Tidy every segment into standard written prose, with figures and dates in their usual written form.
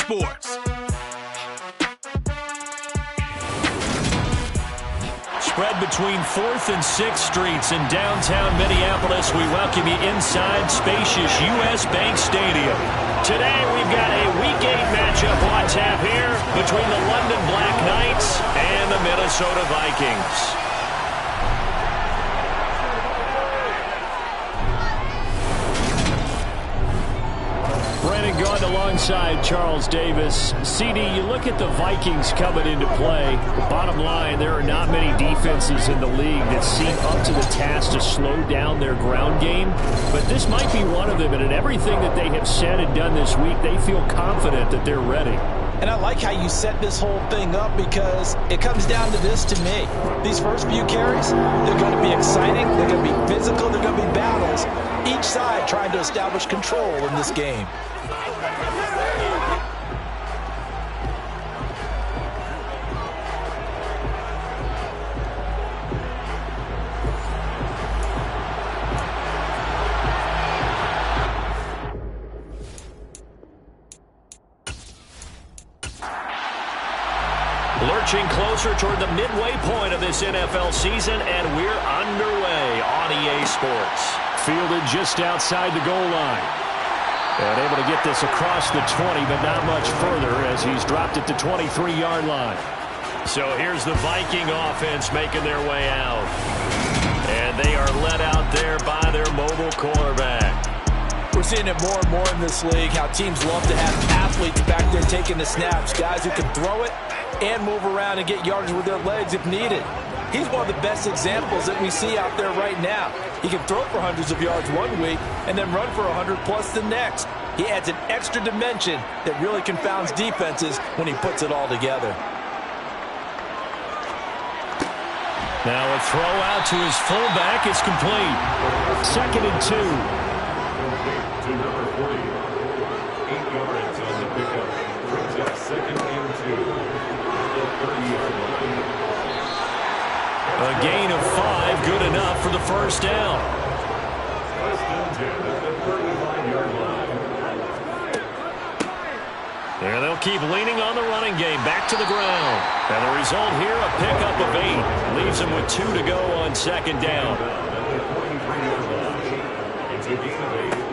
Sports. Spread between 4th and 6th Streets in downtown Minneapolis. We welcome you inside spacious U.S. Bank Stadium. Today we've got a Week 8 matchup on tap here between the London BlackKnights and the Minnesota Vikings. Brandon Gaud alongside Charles Davis. CD, you look at the Vikings coming into play. Bottom line, there are not many defenses in the league that seem up to the task to slow down their ground game. But this might be one of them, and in everything that they have said and done this week, they feel confident that they're ready. And I like how you set this whole thing up because it comes down to this to me. These first few carries, they're going to be exciting, they're going to be physical, they're going to be battles. Each side trying to establish control in this game. Lurching closer toward the midway point of this NFL season, and we're underway on EA Sports. Fielded just outside the goal line. And able to get this across the 20, but not much further as he's dropped it to 23-yard line. So here's the Viking offense making their way out. And they are led out there by their mobile quarterback. We're seeing it more and more in this league, how teams love to have athletes back there taking the snaps, guys who can throw it and move around and get yards with their legs if needed. He's one of the best examples that we see out there right now. He can throw for hundreds of yards one week and then run for 100+ the next. He adds an extra dimension that really confounds defenses when he puts it all together. Now a throw out to his fullback is complete. 2nd and 2. To number 40. 8 yards on the pickup. Brings up 2nd and 2. A gain of 5, good enough for the first down. First and 10 at the 35-yard line. And they'll keep leaning on the running game back to the ground. And the result here, a pickup of 8. Leaves them with 2 to go on 2nd down. It's a gain of 8.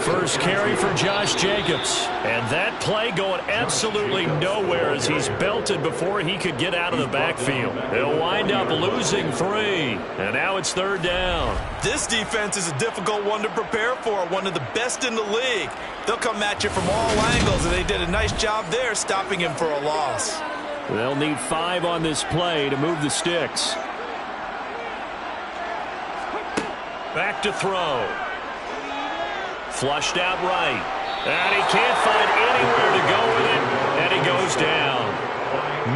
First carry for Josh Jacobs. And that play going absolutely nowhere as he's belted before he could get out of the backfield. They'll wind up losing 3. And now it's 3rd down. This defense is a difficult one to prepare for, one of the best in the league. They'll come at you from all angles, and they did a nice job there stopping him for a loss. They'll need 5 on this play to move the sticks. Back to throw. Flushed out right. And he can't find anywhere to go with it. And he goes down.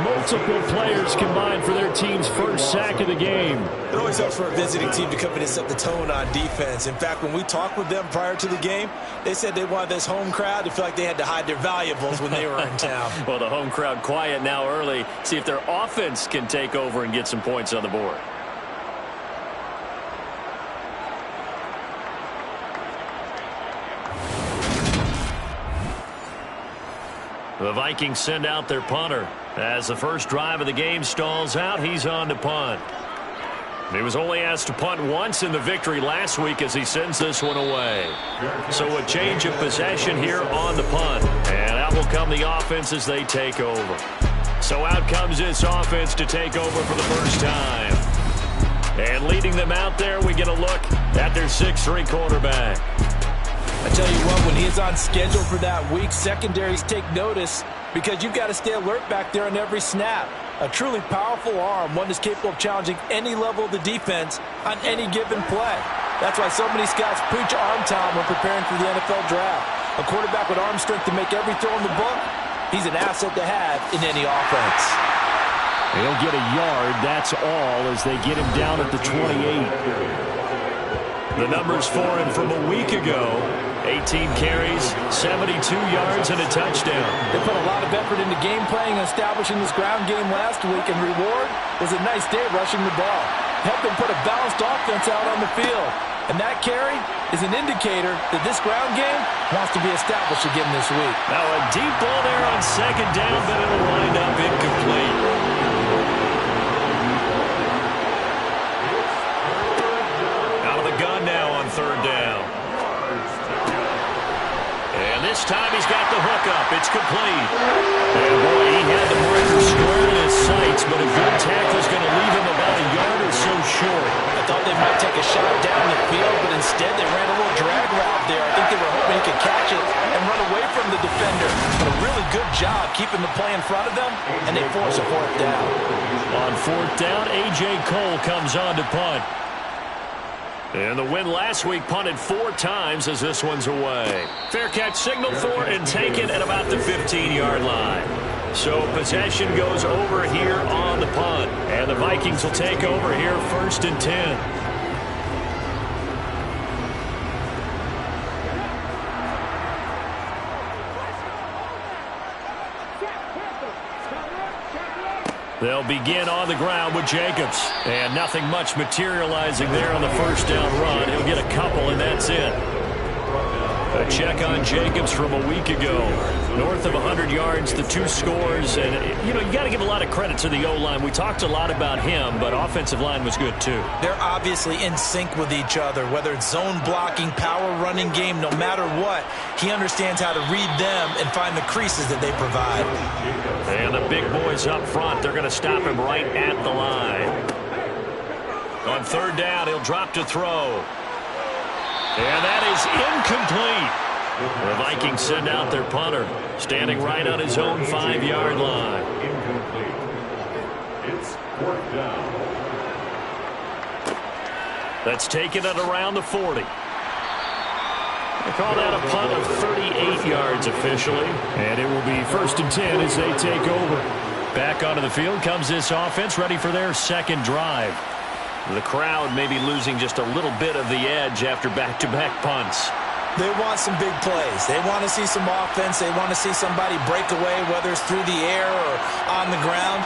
Multiple players combined for their team's first sack of the game. It always helps for a visiting team to come in and set the tone on defense. In fact, when we talked with them prior to the game, they said they wanted this home crowd to feel like they had to hide their valuables when they were in town. Well, the home crowd quiet now early. See if their offense can take over and get some points on the board. The Vikings send out their punter. As the first drive of the game stalls out, he's on to punt. He was only asked to punt once in the victory last week as he sends this one away. So a change of possession here on the punt. And out will come the offense as they take over. So out comes this offense to take over for the first time. And leading them out there, we get a look at their 6'3" quarterback. I tell you what, when he's on schedule for that week, secondaries take notice because you've got to stay alert back there on every snap. A truly powerful arm, one that's capable of challenging any level of the defense on any given play. That's why so many scouts preach arm talent when preparing for the NFL draft. A quarterback with arm strength to make every throw in the book, he's an asset to have in any offense. He'll get a yard, that's all, as they get him down at the 28. The numbers for him from a week ago: 18 carries, 72 yards, and a touchdown. They put a lot of effort into game planning and establishing this ground game last week, and reward was a nice day rushing the ball. Helped them put a balanced offense out on the field. And that carry, is an indicator that this ground game wants to be established again this week. Now a deep ball there on second down, but it'll wind up incomplete. Out of the gun now on third down. And this time he's got the hook up. It's complete. And boy, he had the marker square in his sights, but a good tackle is going to leave him about a yard or so short. I thought they might take a shot down the field, but instead they ran a little drag route there. I think they were hoping he could catch it and run away from the defender. But a really good job keeping the play in front of them, and they force a fourth down. On fourth down, A.J. Cole comes on to punt. And the win last week punted 4 times as this one's away. Fair catch signaled for and taken at about the 15-yard line. So possession goes over here on the punt. And the Vikings will take over here 1st and 10. They'll begin on the ground with Jacobs. And nothing much materializing there on the first down run. He'll get a couple, and that's it. A check on Jacobs from a week ago. North of 100 yards, the 2 scores. And, you know, you got to give a lot of credit to the O-line. We talked a lot about him, but offensive line was good, too. They're obviously in sync with each other, whether it's zone blocking, power running game, no matter what. He understands how to read them and find the creases that they provide. And the big boys up front, they're going to stop him right at the line. On third down, he'll drop to throw. And that is incomplete. The Vikings send out their punter, standing right on his own 5-yard line. Incomplete. It's 4th down. That's taken at around the 40. They call that a punt of 38 yards officially. And it will be 1st and 10 as they take over. Back onto the field comes this offense, ready for their second drive. The crowd may be losing just a little bit of the edge after back-to-back punts. They want some big plays. They want to see some offense. They want to see somebody break away, whether it's through the air or on the ground.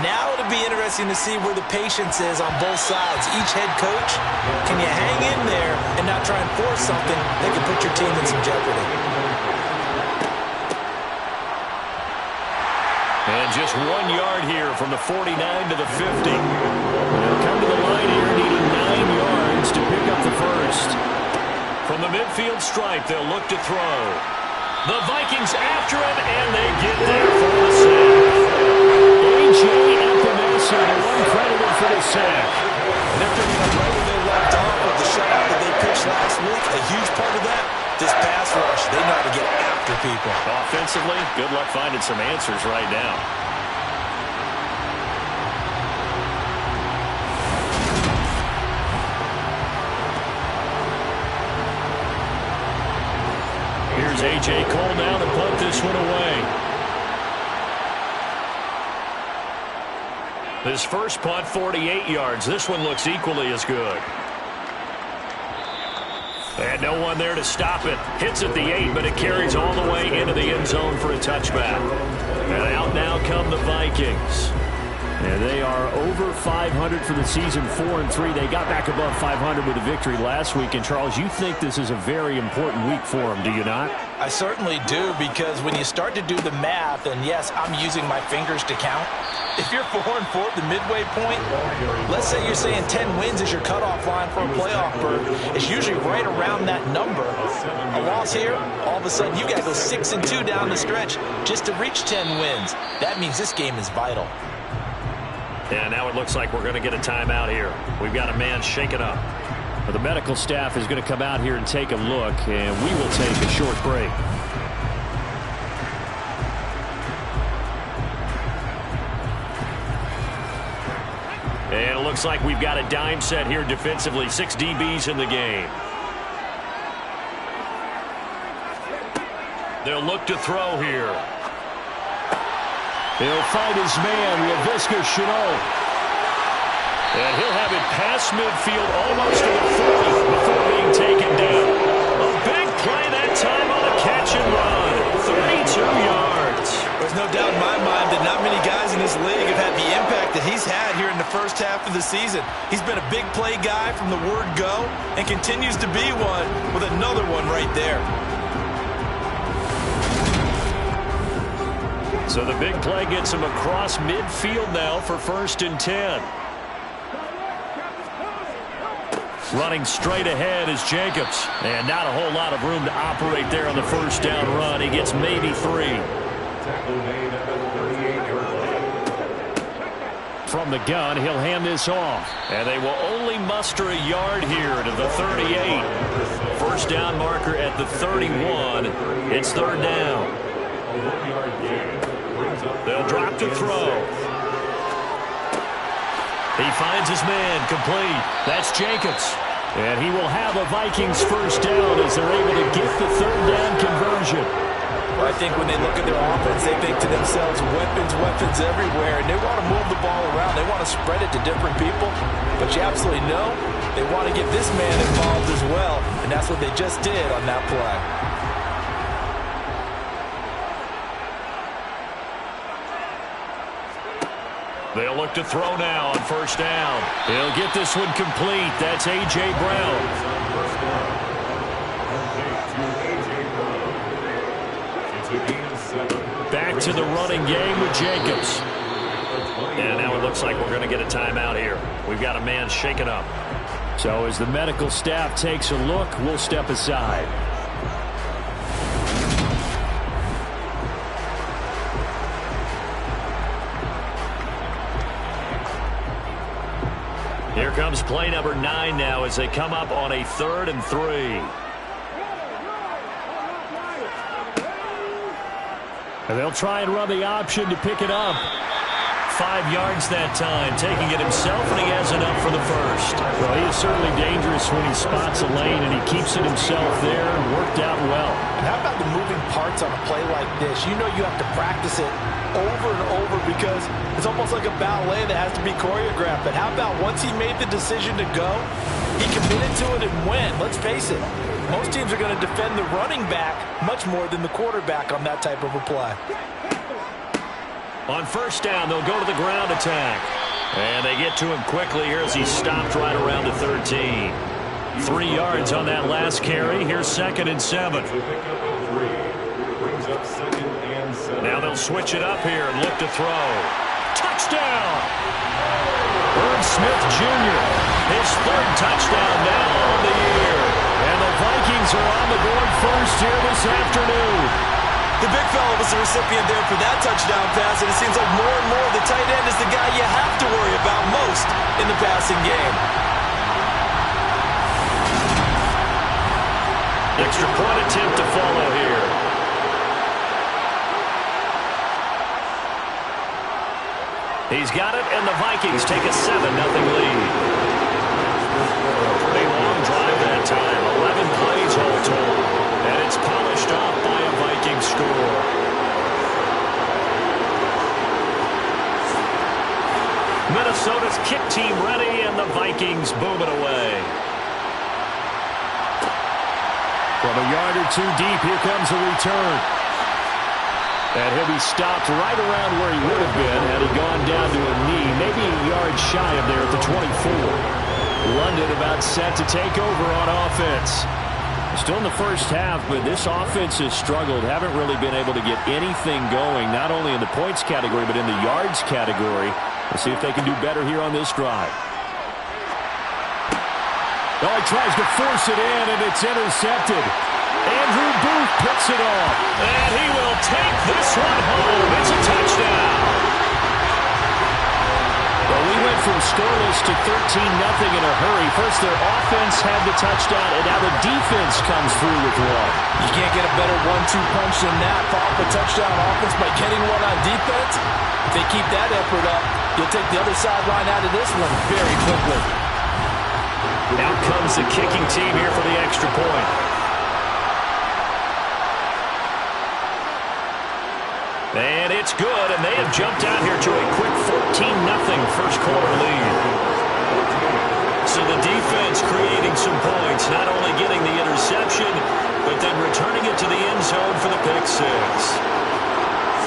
Now it'll be interesting to see where the patience is on both sides. Each head coach, can you hang in there and not try and force something that can put your team in some jeopardy? And just 1 yard here from the 49 to the 50. They'll come to the line here needing 9 yards to pick up the first. From the midfield stripe, they'll look to throw. The Vikings after him, and they get there for the sack. A.J. Epinesa, the one credited for the sack. And if they're going to right where they left off with the shutout that they pitched last week, a huge part of that, this pass rush, they know how to get after people. Offensively, good luck finding some answers right now. Here's A.J. Cole now to punt this one away. His first punt, 48 yards. This one looks equally as good. And no one there to stop it. Hits at the 8, but it carries all the way into the end zone for a touchback. And out now come the Vikings. And they are over 500 for the season, 4-3. They got back above 500 with a victory last week. And, Charles, you think this is a very important week for them, do you not? I certainly do, because when you start to do the math, and yes, I'm using my fingers to count. If you're 4-4 at the midway point, let's say you're saying 10 wins is your cutoff line for a playoff berth. It's usually right around that number. A loss here, all of a sudden you got to go 6-2 down the stretch just to reach 10 wins. That means this game is vital. And now it looks like we're going to get a timeout here. We've got a man shaken up. Well, the medical staff is going to come out here and take a look, and we will take a short break. And it looks like we've got a dime set here defensively. 6 DBs in the game. They'll look to throw here. He'll find his man, Laviska Shenault. And he'll have it past midfield almost to the 40 before being taken down. A big play that time on a catch and run. 32 yards. There's no doubt in my mind that not many guys in in this league have had the impact that he's had here in the first half of the season. He's been a big play guy from the word go and continues to be one with another one right there. So the big play gets him across midfield now for 1st and 10. Running straight ahead is Jacobs. And not a whole lot of room to operate there on the first down run. He gets maybe 3. From the gun, he'll hand this off. And they will only muster a yard here to the 38. First down marker at the 31. It's 3rd down. They'll drop to throw. He finds his man complete. That's Jacobs. And he will have a Vikings first down as they're able to get the 3rd down conversion. Well, I think when they look at their offense, they think to themselves, weapons, weapons everywhere. And they want to move the ball around. They want to spread it to different people. But you absolutely know they want to get this man involved as well. And that's what they just did on that play. They'll look to throw now on first down. He'll get this one complete. That's A.J. Brown. Back to the running game with Jacobs. And now it looks like we're going to get a timeout here. We've got a man shaken up. So as the medical staff takes a look, we'll step aside. Here comes play number 9 now as they come up on a 3rd and 3. And they'll try and run the option to pick it up. 5 yards that time, taking it himself, and he has enough for the first. Well, he is certainly dangerous when he spots a lane, and he keeps it himself there. Worked out well. And how about the moving parts on a play like this? You know you have to practice it over and over because it's almost like a ballet that has to be choreographed. But how about once he made the decision to go, he committed to it and went. Let's face it, most teams are going to defend the running back much more than the quarterback on that type of a play. On first down, they'll go to the ground attack. And they get to him quickly here as he stopped right around the 13. 3 yards on that last carry. Here's 2nd and 7. Now they'll switch it up here and look to throw. Touchdown! Irv Smith Jr., his 3rd touchdown now on the year. And the Vikings are on the board first here this afternoon. The big fella was the recipient there for that touchdown pass, and it seems like more and more the tight end is the guy you have to worry about most in the passing game. Extra point attempt to follow here. He's got it, and the Vikings take a 7-0 lead. Pretty long drive that time, 11 plays all told. And it's polished off by a Viking score. Minnesota's kick team ready, and the Vikings boom it away. From a yard or 2 deep, here comes a return. And he'll be stopped right around where he would have been had he gone down to a knee, maybe a yard shy of there at the 24. London about set to take over on offense. Still in the first half, but this offense has struggled. Haven't really been able to get anything going, not only in the points category, but in the yards category. We'll see if they can do better here on this drive. Oh, he tries to force it in, and it's intercepted. Andrew Booth picks it off. And he will take this one home. It's a touchdown. Well, we went from scoreless to 13-0 in a hurry. First, their offense had the touchdown, and now the defense comes through with one. You can't get a better 1-2 punch than that. Follow up a touchdown offense by getting one on defense. If they keep that effort up, you'll take the other sideline out of this one very quickly. Out comes the kicking team here for the extra point. And it's good, and they have jumped out here to a quick 14-0 first quarter lead. So the defense creating some points, not only getting the interception, but then returning it to the end zone for the pick six.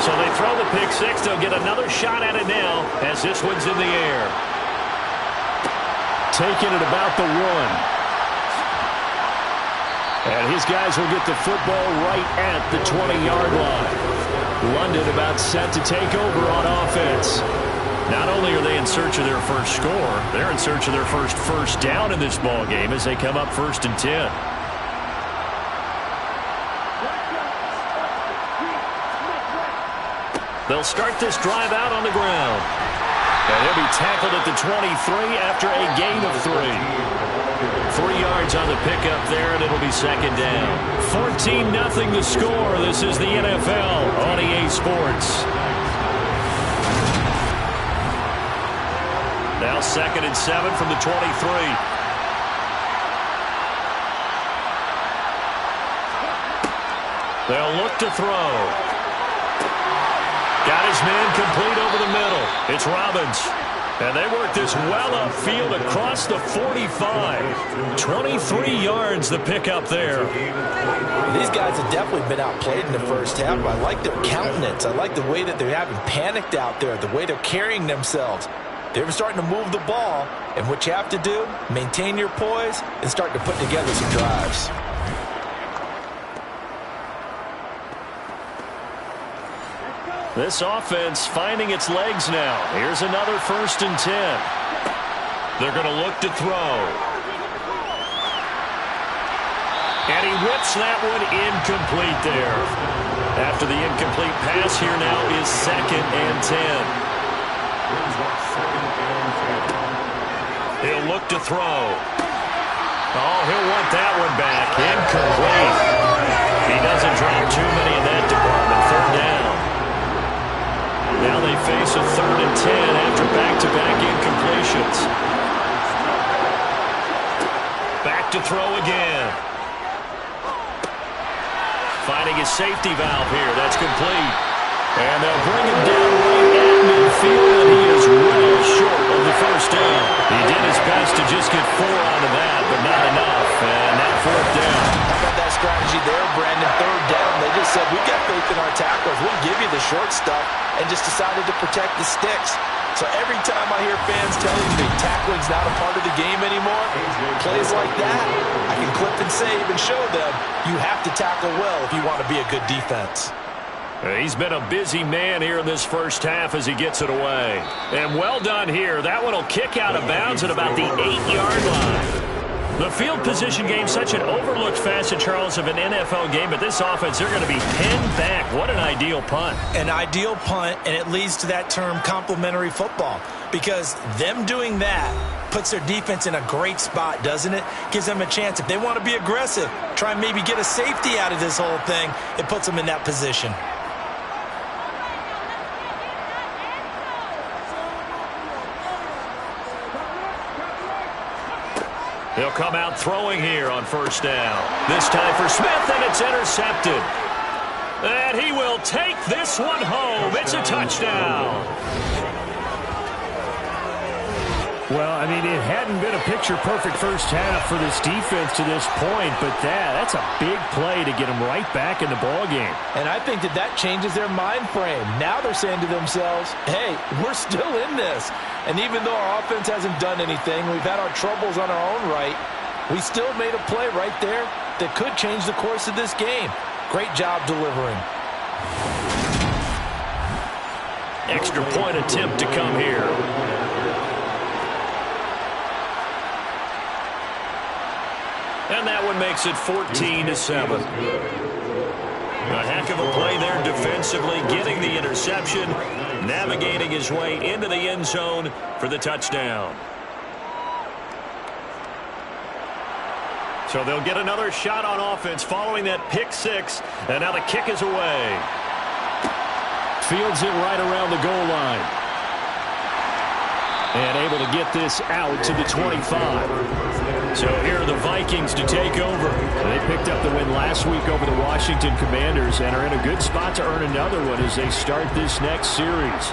So So they throw the pick six. They'll get another shot at it now as this one's in the air. Taking it about the 1. And his guys will get the football right at the 20-yard line. London about set to take over on offense. Not only are they in search of their first score, they're in search of their first down in this ball game as they come up 1st and 10. They'll start this drive out on the ground. And he'll be tackled at the 23 after a gain of 3. 3 yards on the pickup there, and it'll be 2nd down. 14-0 the score. This is the NFL on EA Sports. Now 2nd and 7 from the 23. They'll look to throw. Got his man complete over the middle. It's Robbins. And they work this well upfield across the 45. 23 yards the pickup there. These guys have definitely been outplayed in the first half. I like their countenance. I like the way that they're having panicked out there, the way they're carrying themselves. They're starting to move the ball, and what you have to do, maintain your poise and start to put together some drives. This offense finding its legs now. Here's another 1st and 10. They're going to look to throw. And he whips that one incomplete there. After the incomplete pass, here now is 2nd and 10. He'll look to throw. Oh, he'll want that one back. Incomplete. He doesn't drop too many in that department. 3rd down. Now they face a 3rd and 10 after back-to-back incompletions. Back to throw again. Finding his safety valve here. That's complete. And they'll bring him down right at midfield, and he is well short of the 1st down. He did his best to just get 4 out of that, but not enough. And now 4th down. How about that strategy there, Brandon? 3rd down. They just said, we got faith in our tackles. We'll give you the short stuff, and just decided to protect the sticks. So every time I hear fans telling me tackling's not a part of the game anymore, plays like that, I can clip and save and show them you have to tackle well if you want to be a good defense. He's been a busy man here in this first half as he gets it away. And well done here. That one will kick out of bounds at about the 8-yard line. The field position game, such an overlooked facet, Charles, of an NFL game, but this offense, they're going to be pinned back. What an ideal punt. An ideal punt, and it leads to that term complementary football, because them doing that puts their defense in a great spot, doesn't it? Gives them a chance. If they want to be aggressive, try and maybe get a safety out of this whole thing, it puts them in that position. He'll come out throwing here on 1st down. This time for Smith, and it's intercepted. And he will take this one home. It's a touchdown. Well, I mean, it hadn't been a picture-perfect first half for this defense to this point, but that's a big play to get them right back in the ballgame. And I think that changes their mind frame. Now they're saying to themselves, hey, we're still in this. And even though our offense hasn't done anything, we've had our troubles on our own right, we still made a play right there that could change the course of this game. Great job delivering. Extra point attempt to come here. And that one makes it 14-7. A heck of a play there defensively, getting the interception, navigating his way into the end zone for the touchdown. So they'll get another shot on offense following that pick six, and now the kick is away. Fields it right around the goal line. And able to get this out to the 25. So here are the Vikings to take over. They picked up the win last week over the Washington Commanders and are in a good spot to earn another one as they start this next series.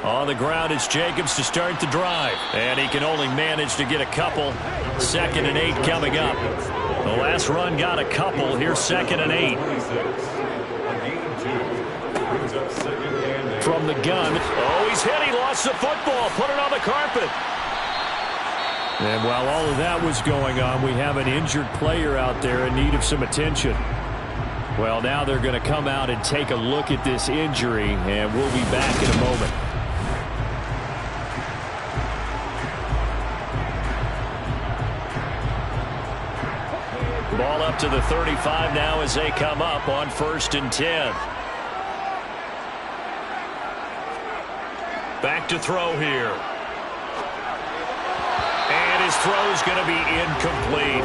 On the ground, it's Jacobs to start the drive. And he can only manage to get a couple. 2nd and 8 coming up. The last run got a couple. Here's 2nd and 8. From the gun. Oh, he's hit. He lost the football. Put it on the carpet. And while all of that was going on, we have an injured player out there in need of some attention. Well, now they're going to come out and take a look at this injury, and we'll be back in a moment. Ball up to the 35 now as they come up on 1st and 10. Back to throw here. And his throw's going to be incomplete.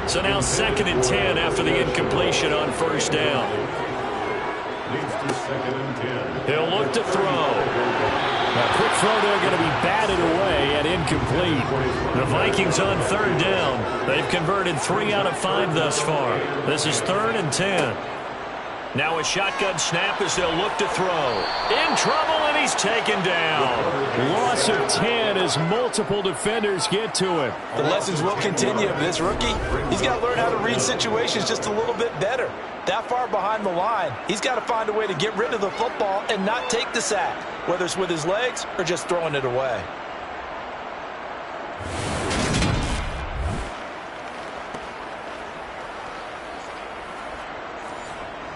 So now 2nd and 10 after the incompletion on 1st down. He'll look to throw. A quick throw there going to be batted away and incomplete. The Vikings on 3rd down. They've converted 3 out of 5 thus far. This is 3rd and 10. Now a shotgun snap as they'll look to throw. In trouble, and he's taken down. Loss of 10 as multiple defenders get to him. The lessons will continue. This rookie, he's got to learn how to read situations just a little bit better. That far behind the line, he's got to find a way to get rid of the football and not take the sack, whether it's with his legs or just throwing it away.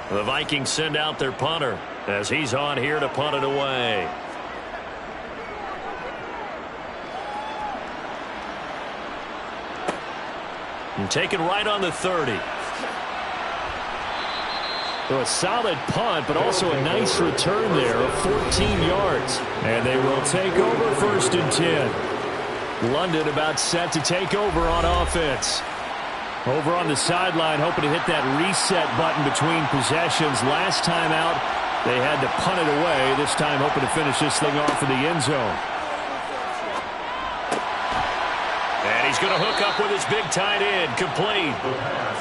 The Vikings send out their punter as he's on here to punt it away. And taken right on the 30. So a solid punt, but also a nice return there of 14 yards. And they will take over 1st and 10. London about set to take over on offense. Over on the sideline, hoping to hit that reset button between possessions. Last time out, they had to punt it away. This time, hoping to finish this thing off in the end zone. And he's going to hook up with his big tight end, complete.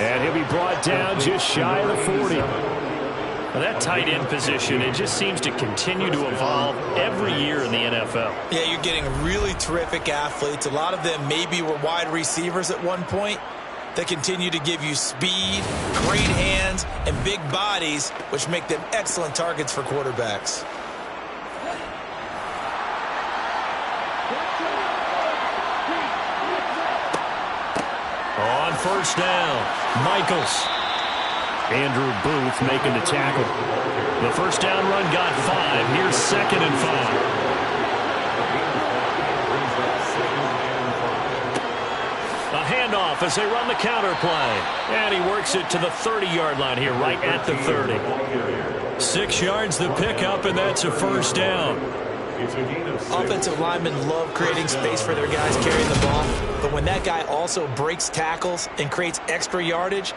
And he'll be brought down just shy of the 40. Well, that tight end position, it just seems to continue to evolve every year in the NFL. Yeah, you're getting really terrific athletes. A lot of them maybe were wide receivers at one point. They continue to give you speed, great hands, and big bodies, which make them excellent targets for quarterbacks. On 1st down, Michaels. Andrew Booth making the tackle. The 1st down run got 5. Here's 2nd and 5. A handoff as they run the counter play. And he works it to the 30-yard line here, right at the 30. 6 yards the pickup, and that's a 1st down. Offensive linemen love creating space for their guys carrying the ball. But when that guy also breaks tackles and creates extra yardage,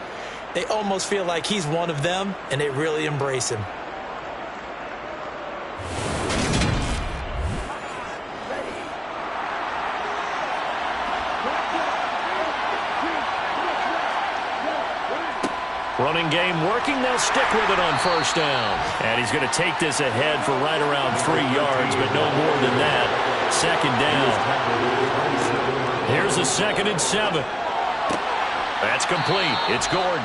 they almost feel like he's one of them, and they really embrace him. Running game working. They'll stick with it on 1st down. And he's going to take this ahead for right around 3 yards, but no more than that. 2nd down. Here's a 2nd and 7. That's complete. It's Gordon.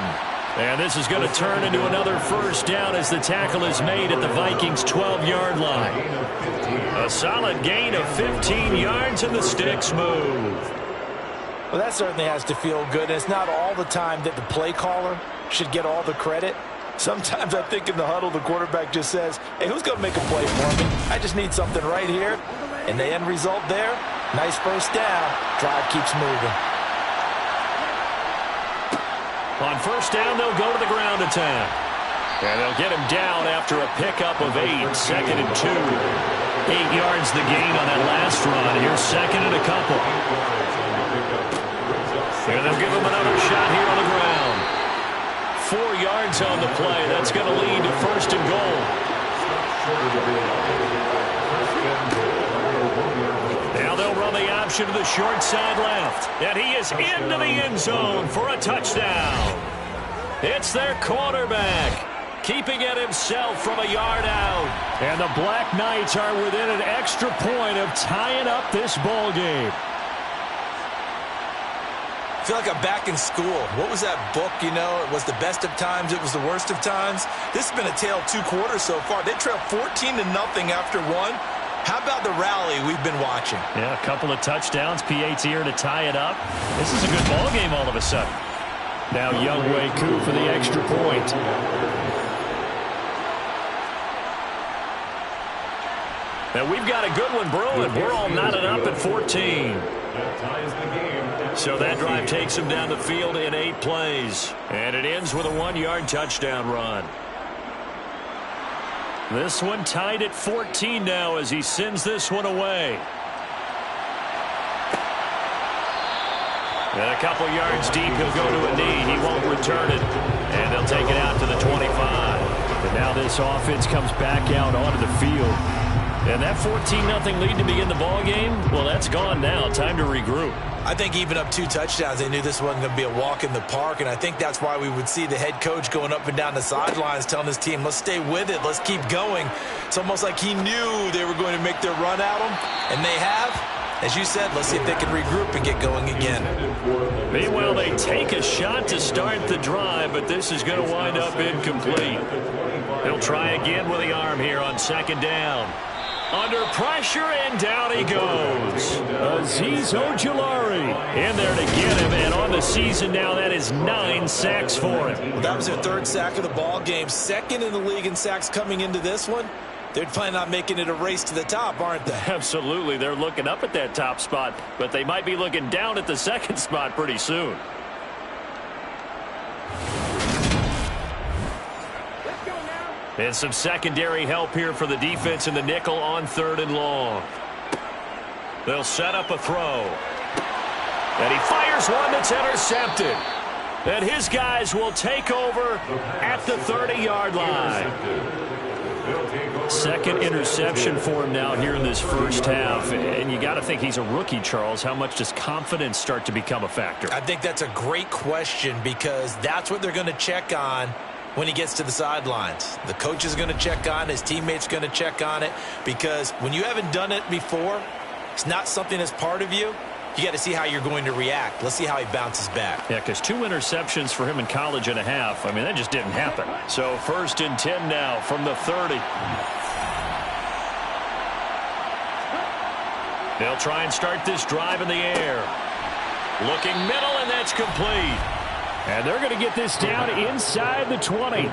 And this is going to turn into another 1st down as the tackle is made at the Vikings' 12-yard line. A solid gain of 15 yards, and the sticks move. Well, that certainly has to feel good. It's not all the time that the play caller should get all the credit. Sometimes I think in the huddle, the quarterback just says, hey, who's going to make a play for me? I just need something right here. And the end result there, nice 1st down. Drive keeps moving. On 1st down, they'll go to the ground attack. And they'll get him down after a pickup of 8. 2nd and 2. 8 yards the gain on that last run. Here's 2nd and a couple. And they'll give him another shot here on the ground. 4 yards on the play. That's going to lead to 1st and goal. Now they'll run the option to the short side left. And he is into the end zone for a touchdown. It's their quarterback, keeping it himself from a yard out. And the BlackKnights are within an extra point of tying up this ball game. I feel like I'm back in school. What was that book, you know? It was the best of times. It was the worst of times. This has been a tale of 2 quarters so far. They trail 14-0 after 1. How about the rally we've been watching? Yeah, a couple of touchdowns. PAT here to tie it up. This is a good ball game all of a sudden. Now Younghoe Koo for the extra point. And we've got a good one brewing. We're all knotted up at 14. That ties the game. So that drive takes him down the field in 8 plays. And it ends with a 1-yard touchdown run. This one tied at 14 now as he sends this one away. And a couple yards deep, he'll go to a knee. He won't return it. And they'll take it out to the 25. And now this offense comes back out onto the field. And that 14-0 lead to begin the ball game, well, that's gone now. Time to regroup. I think even up 2 touchdowns, they knew this wasn't going to be a walk in the park, and I think that's why we would see the head coach going up and down the sidelines telling his team, let's stay with it, let's keep going. It's almost like he knew they were going to make their run at him, and they have. As you said, let's see if they can regroup and get going again. Meanwhile, they take a shot to start the drive, but this is going to wind up incomplete. He'll try again with the arm here on 2nd down. Under pressure, and down he goes. Azeez Ojulari in there to get him, and on the season now, that is 9 sacks for him. Well, that was their 3rd sack of the ball game. 2nd in the league in sacks coming into this one. They're planning on making it a race to the top, aren't they? Absolutely. They're looking up at that top spot, but they might be looking down at the 2nd spot pretty soon. And some secondary help here for the defense in the nickel on 3rd and long. They'll set up a throw. And he fires one that's intercepted. And his guys will take over at the 30-yard line. 2nd interception for him now here in this first half. And you got to think he's a rookie, Charles. How much does confidence start to become a factor? I think that's a great question because that's what they're going to check on when he gets to the sidelines. The coach is going to check on it. His teammates going to check on it because when you haven't done it before, it's not something that's part of you. You got to see how you're going to react. Let's see how he bounces back. Yeah, because 2 interceptions for him in college and a half. I mean, that just didn't happen. So 1st and 10 now from the 30. They'll try and start this drive in the air. Looking middle, and that's complete. And they're going to get this down inside the 20.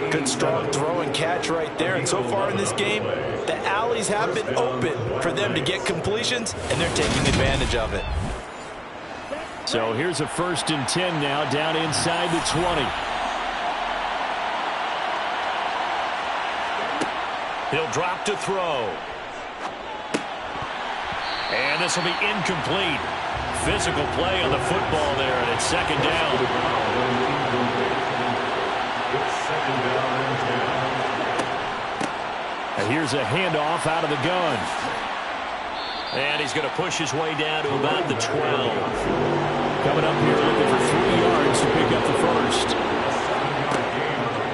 Good strong throw and catch right there. And so far in this game, the alleys have been open for them to get completions, and they're taking advantage of it. So here's a 1st and 10 now down inside the 20. He'll drop to throw. And this will be incomplete. Physical play on the football there, and it's 2nd down. It's 2nd down and 10. And here's a handoff out of the gun. And he's going to push his way down to about the 12. Coming up here looking for 3 yards to pick up the 1st.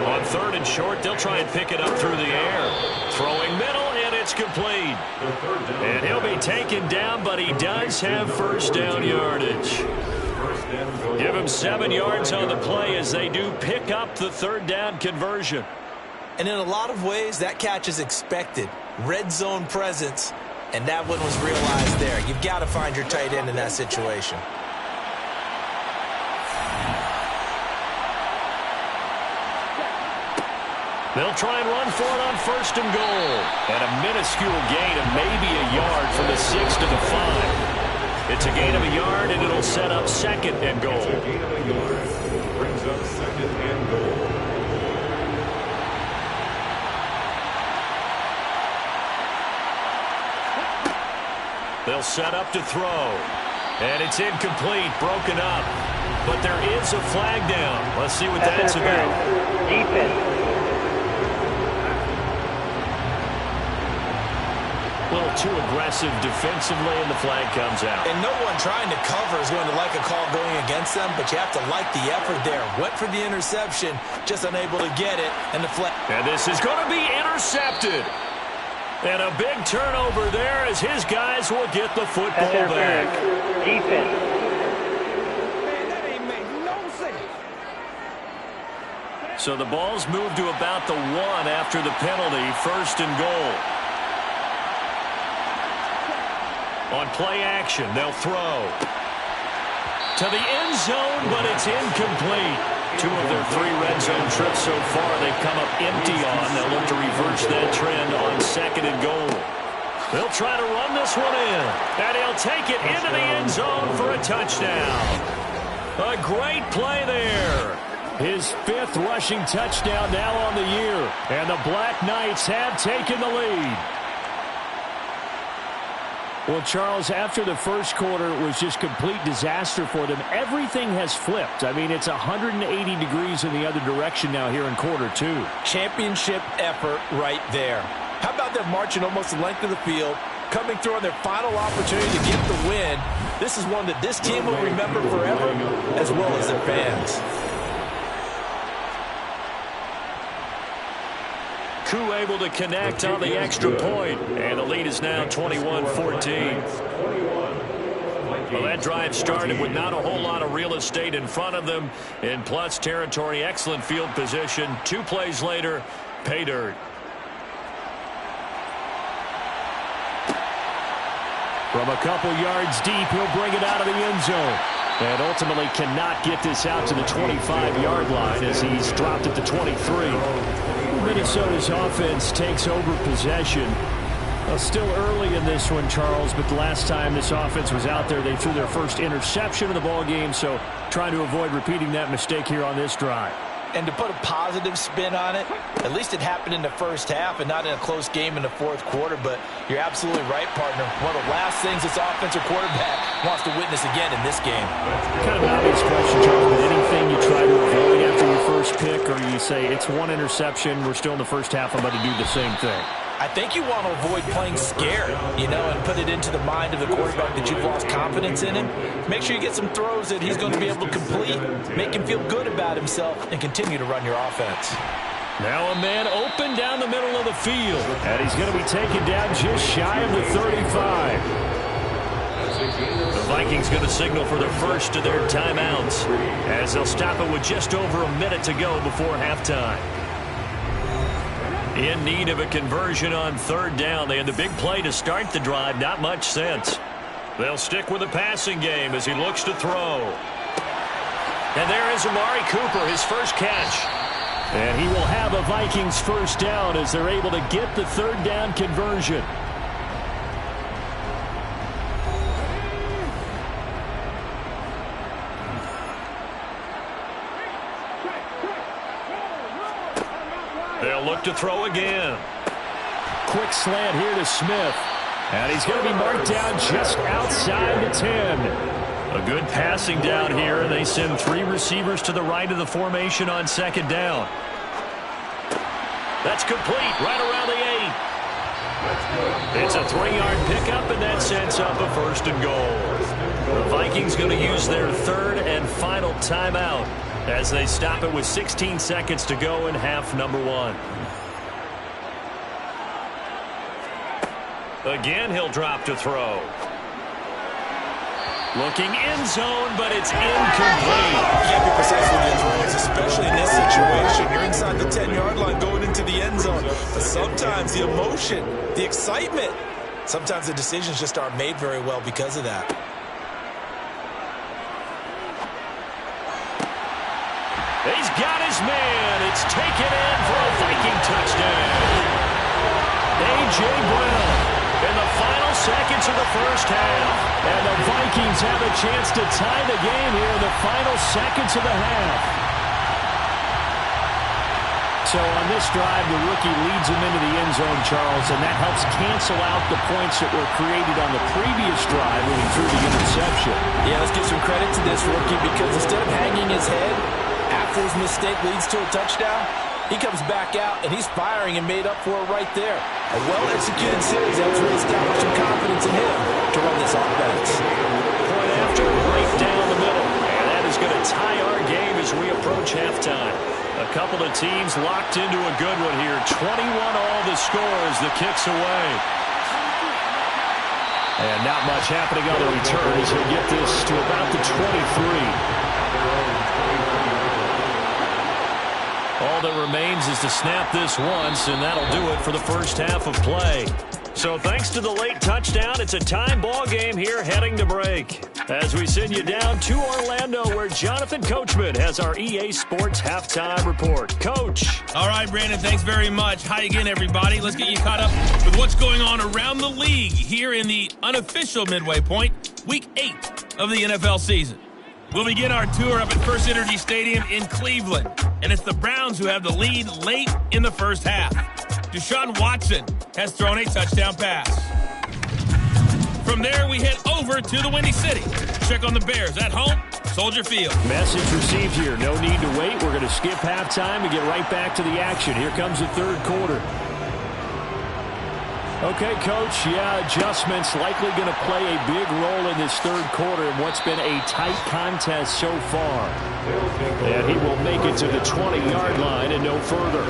On 3rd and short, they'll try and pick it up through the air. Throwing middle, and it's complete. And he'll be taken down, but he does have 1st down yardage. Give him 7 yards on the play as they do pick up the 3rd down conversion. And in a lot of ways, that catch is expected. Red zone presence, and that one was realized there. You've got to find your tight end in that situation. They'll try and run for it on 1st and goal. And a minuscule gain of maybe a yard from the 6 to the 5. It's a gain of a yard, and it'll set up 2nd and goal. It's a gain of a yard. Brings up 2nd and goal. They'll set up to throw. And it's incomplete, broken up. But there is a flag down. Let's see what that's about. Defense. A little too aggressive defensively, and the flag comes out. And no one trying to cover is going to like a call going against them, but you have to like the effort there. Went for the interception, just unable to get it, and the flag. And this is going to be intercepted. And a big turnover there as his guys will get the football back. Defense. So the ball's moved to about the 1 after the penalty. 1st and goal. On play action, they'll throw to the end zone, but it's incomplete. 2 of their 3 red zone trips so far they've come up empty on. They'll look to reverse that trend on 2nd and goal. They'll try to run this one in, and he'll take it into the end zone for a touchdown. A great play there. His 5th rushing touchdown now on the year, and the Black Knights have taken the lead. Well, Charles, after the first quarter, it was just complete disaster for them. Everything has flipped. I mean, it's 180 degrees in the other direction now here in quarter 2. Championship effort right there. How about them marching almost the length of the field, coming through on their final opportunity to get the win? This is one that this team will remember forever, as well as their fans. Koo able to connect on the extra point, and the lead is now 21-14. Well, that drive started with not a whole lot of real estate in front of them. In plus territory, excellent field position. 2 plays later, pay dirt. From a couple yards deep, he'll bring it out of the end zone. And ultimately cannot get this out to the 25-yard line as he's dropped at the 23. Minnesota's offense takes over possession. Well, still early in this one, Charles, but the last time this offense was out there, they threw their first interception of the ball game, so trying to avoid repeating that mistake here on this drive. And to put a positive spin on it, at least it happened in the first half and not in a close game in the 4th quarter. But you're absolutely right, partner. One of the last things this offensive quarterback wants to witness again in this game. Kind of an obvious question, Charles, but anything you try to avoid after your first pick, or you say it's 1 interception, we're still in the first half, I'm about to do the same thing? I think you want to avoid playing scared, and put it into the mind of the quarterback that you've lost confidence in him. Make sure you get some throws that he's going to be able to complete, make him feel good about himself, and continue to run your offense. Now a man open down the middle of the field, and he's going to be taken down just shy of the 35. The Vikings going to signal for the first of their timeouts as they'll stop it with just over a minute to go before halftime. In need of a conversion on 3rd down. They had the big play to start the drive. Not much sense. They'll stick with the passing game as he looks to throw. And there is Amari Cooper, his first catch. And he will have a Vikings first down as they're able to get the 3rd down conversion. They'll look to throw again. Quick slant here to Smith. And he's going to be marked down just outside the 10. A good passing down here, and they send 3 receivers to the right of the formation on 2nd down. That's complete right around the 8. It's a 3-yard pickup, and that sets up a 1st and goal. The Vikings going to use their 3rd and final timeout as they stop it with 16 seconds to go in half number 1. Again, he'll drop to throw. Looking end zone, but it's incomplete. You can't be precise with those rules, especially in this situation. You're inside the 10-yard line going into the end zone. But sometimes the emotion, the excitement, sometimes the decisions just aren't made very well because of that. He's got his man. It's taken in for a Viking touchdown. A.J. Brown in the final seconds of the first half. And the Vikings have a chance to tie the game here in the final seconds of the half. So on this drive, the rookie leads him into the end zone, Charles, and that helps cancel out the points that were created on the previous drive when he threw the interception. Yeah, let's give some credit to this rookie because instead of hanging his head after his mistake leads to a touchdown, he comes back out and he's firing and made up for it right there. A well-executed series that was really established some confidence in him to run this offense. Point after, right down the middle. And that is going to tie our game as we approach halftime. A couple of teams locked into a good one here. 21 all the score as the kick's away. And not much happening on the return as he'll get this to about the 23. All that remains is to snap this once, and that'll do it for the first half of play. So thanks to the late touchdown, it's a time ball game here heading to break. As we send you down to Orlando, where Jonathan Coachman has our EA Sports Halftime Report. Coach. All right, Brandon, thanks very much. Hi again, everybody. Let's get you caught up with what's going on around the league here in the unofficial midway point, Week 8 of the NFL season. We'll begin our tour up at First Energy Stadium in Cleveland, and it's the Browns who have the lead late in the first half. Deshaun Watson has thrown a touchdown pass. From there, we head over to the Windy City. Check on the Bears at home, Soldier Field. Message received here. No need to wait. We're going to skip halftime and get right back to the action. Here comes the third quarter. Okay, Coach, adjustments likely going to play a big role in this third quarter in what's been a tight contest so far. And he will make it to the 20-yard line and no further.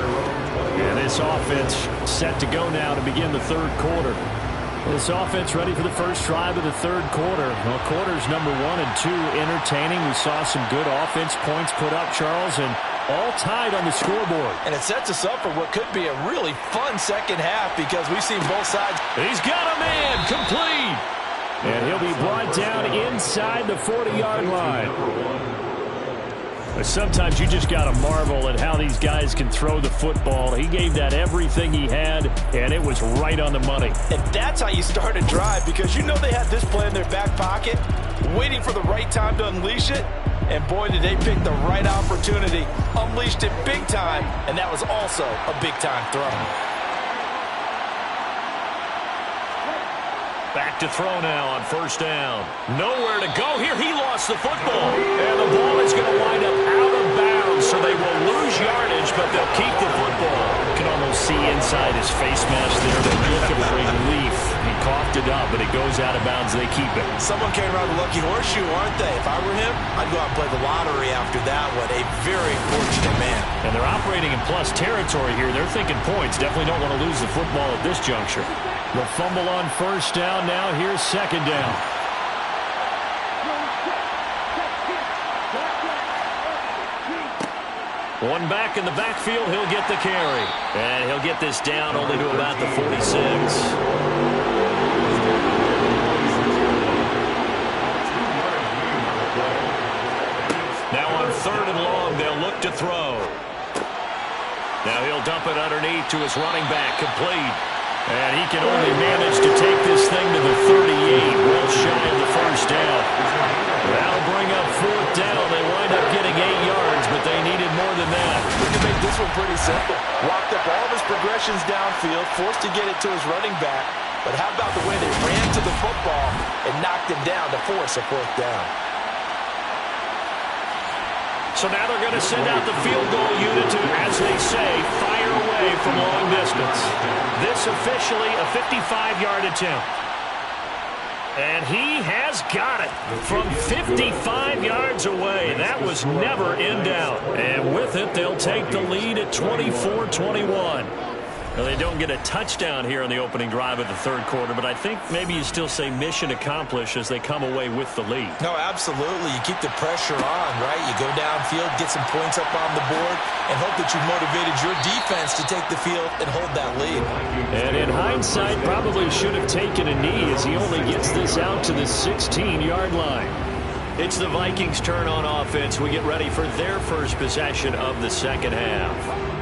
And this offense set to go now to begin the third quarter. This offense ready for the first drive of the third quarter. Well, quarters number 1 and 2 entertaining. We saw some good offense points put up, Charles, and all tied on the scoreboard. And it sets us up for what could be a really fun second half because we've seen both sides. He's got a man complete. And he'll be brought down inside the 40-yard line. But sometimes you just got to marvel at how these guys can throw the football. He gave that everything he had, and it was right on the money. And that's how you start a drive because you know they had this play in their back pocket, waiting for the right time to unleash it. And boy, did they pick the right opportunity. Unleashed it big time, and that was also a big-time throw. Back to throw now on first down. Nowhere to go here. He lost the football. And the ball is going to wind up out of bounds, so they will lose yardage, but they'll keep the football. You can almost see inside his face mask there the look of relief. He coughed it up, but it goes out of bounds. They keep it. Someone came around the lucky horseshoe, aren't they? If I were him, I'd go out and play the lottery after that one. A very fortunate man. And they're operating in plus territory here. They're thinking points. Definitely don't want to lose the football at this juncture. The fumble on first down. Now here's second down. One back in the backfield. He'll get the carry. And he'll get this down only to about the 46. Now on third and long, they'll look to throw. Now he'll dump it underneath to his running back, complete. And he can only manage to take this thing to the 38, well shy of the first down. That'll bring up fourth down. They wind up getting 8 yards, but they needed more than that. We can make this one pretty simple. Walked up all of his progressions downfield, forced to get it to his running back. But how about the way they ran to the football and knocked him down to force a fourth down? So now they're going to send out the field goal unit to, as they say, fire away from long distance. This officially a 55-yard attempt. And he has got it from 55 yards away. That was never in doubt. And with it, they'll take the lead at 24-21. Well, they don't get a touchdown here in the opening drive of the third quarter, but I think maybe you still say mission accomplished as they come away with the lead. No, absolutely. You keep the pressure on, right? You go downfield, get some points up on the board, and hope that you motivated your defense to take the field and hold that lead. And in hindsight, probably should have taken a knee as he only gets this out to the 16-yard line. It's the Vikings' turn on offense. We get ready for their first possession of the second half.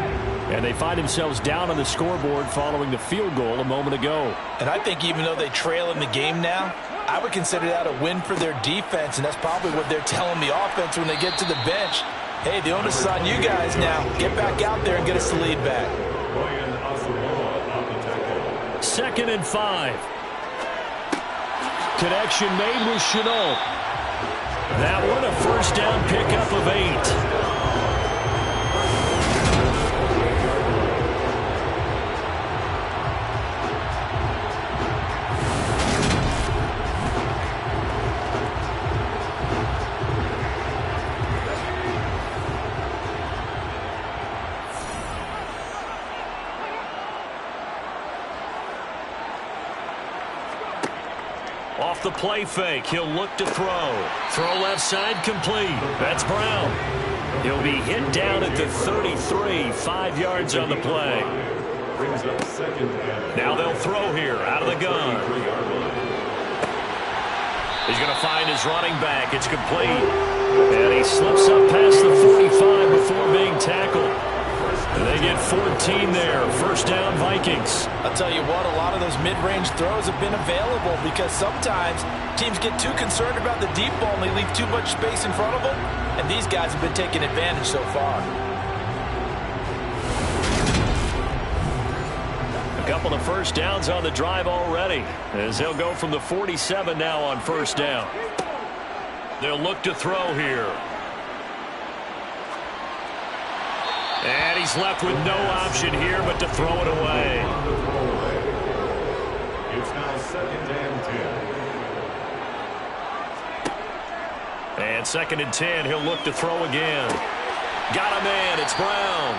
And they find themselves down on the scoreboard following the field goal a moment ago. And I think even though they trail in the game now, I would consider that a win for their defense, and that's probably what they're telling the offense when they get to the bench. Hey, the onus is on you guys now. Get back out there and get us the lead back. 2nd and 5. Connection made with Chenault. That one a first down pickup of 8. Off the play fake, he'll look to throw. Throw left side complete. That's Brown. He'll be hit down at the to 33, 5 yards on the play. Brings up second and Now they'll throw here out of the gun. He's going to find his running back. It's complete. And he slips up past the 45 before being tackled. And they get 14 there. First down, Vikings. I'll tell you what, a lot of those mid-range throws have been available because sometimes teams get too concerned about the deep ball and they leave too much space in front of them. And these guys have been taking advantage so far. A couple of first downs on the drive already, as they'll go from the 47 now on first down. They'll look to throw here. And he's left with no option here but to throw it away. it's now second and 10. And second and 10, he'll look to throw again. Got a man, it's Brown.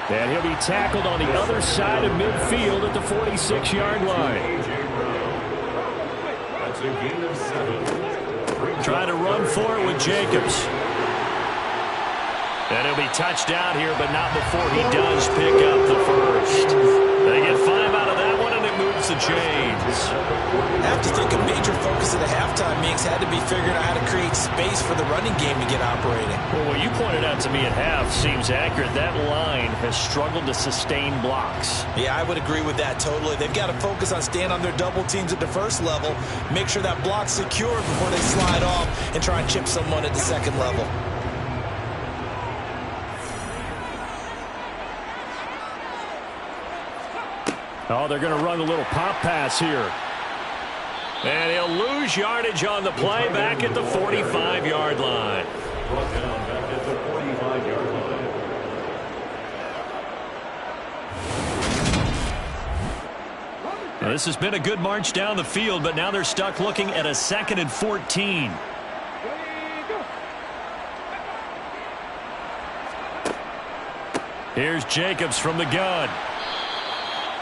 And he'll be tackled on the other side of midfield at the 46-yard line. A.J. Brown. That's a gain of 7. Trying to run for it with Jacobs. And he'll be touched down here, but not before he does pick up the first. They get 5 out of that one, and it moves the chains. I have to think a major focus at the halftime mix had to be figuring out how to create space for the running game to get operating. Well, what you pointed out to me at half seems accurate. That line has struggled to sustain blocks. Yeah, I would agree with that totally. They've got to focus on staying on their double teams at the first level, make sure that block's secure before they slide off and try and chip someone at the second level. Oh, they're going to run a little pop pass here. And he'll lose yardage on the play back at the 45-yard line. Brought down back at the 45-yard line. Now, this has been a good march down the field, but now they're stuck looking at a 2nd and 14. Here's Jacobs from the gun.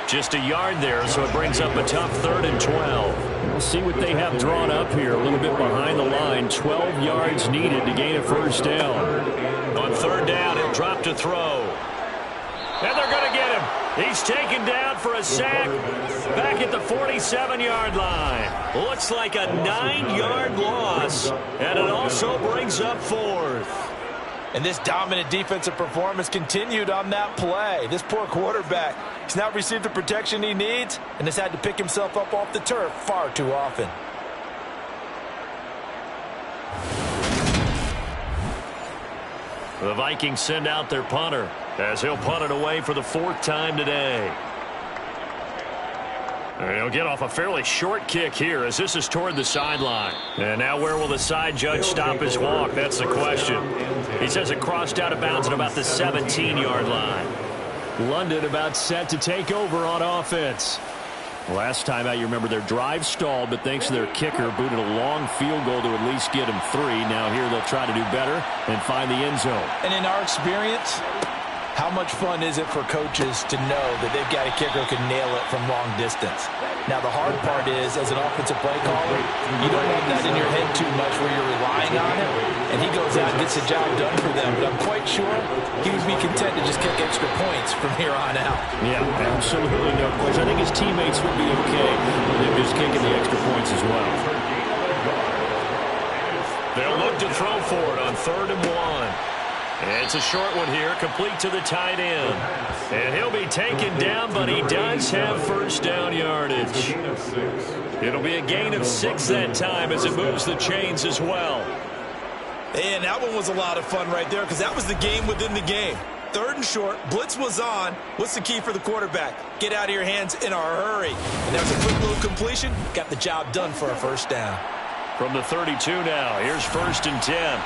Just a yard there, so it brings up a tough 3rd and 12. We'll see what they have drawn up here. A little bit behind the line. 12 yards needed to gain a first down. On 3rd down, he'll drop to throw. And they're going to get him. He's taken down for a sack back at the 47-yard line. Looks like a 9-yard loss, and it also brings up 4th. And this dominant defensive performance continued on that play. This poor quarterback has not received the protection he needs and has had to pick himself up off the turf far too often. The Vikings send out their punter as he'll punt it away for the 4th time today. And he'll get off a fairly short kick here as this is toward the sideline. And now where will the side judge stop his walk? That's the question. He says it crossed out of bounds at about the 17-yard line. London about set to take over on offense. Last time out, you remember their drive stalled, but thanks to their kicker, booted a long field goal to at least get him 3. Now here they'll try to do better and find the end zone. And in our experience, how much fun is it for coaches to know that they've got a kicker who can nail it from long distance? Now, the hard part is, as an offensive play caller, you don't want that in your head too much where you're relying on him, and he goes out and gets the job done for them. But I'm quite sure he would be content to just kick extra points from here on out. Yeah, absolutely no question. I think his teammates would be okay with him just kicking the extra points as well. They'll look to throw for it on 3rd and 1. It's a short one here, complete to the tight end. And he'll be taken down, but he does have first down yardage. It'll be a gain of 6 that time as it moves the chains as well. And that one was a lot of fun right there because that was the game within the game. 3rd and short, blitz was on. What's the key for the quarterback? Get out of your hands in a hurry. And that was a quick little completion. Got the job done for a first down. From the 32 now, here's 1st and 10.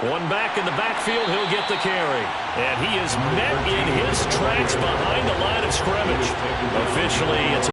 One back in the backfield, he'll get the carry. And he is met in his tracks behind the line of scrimmage. Officially, it's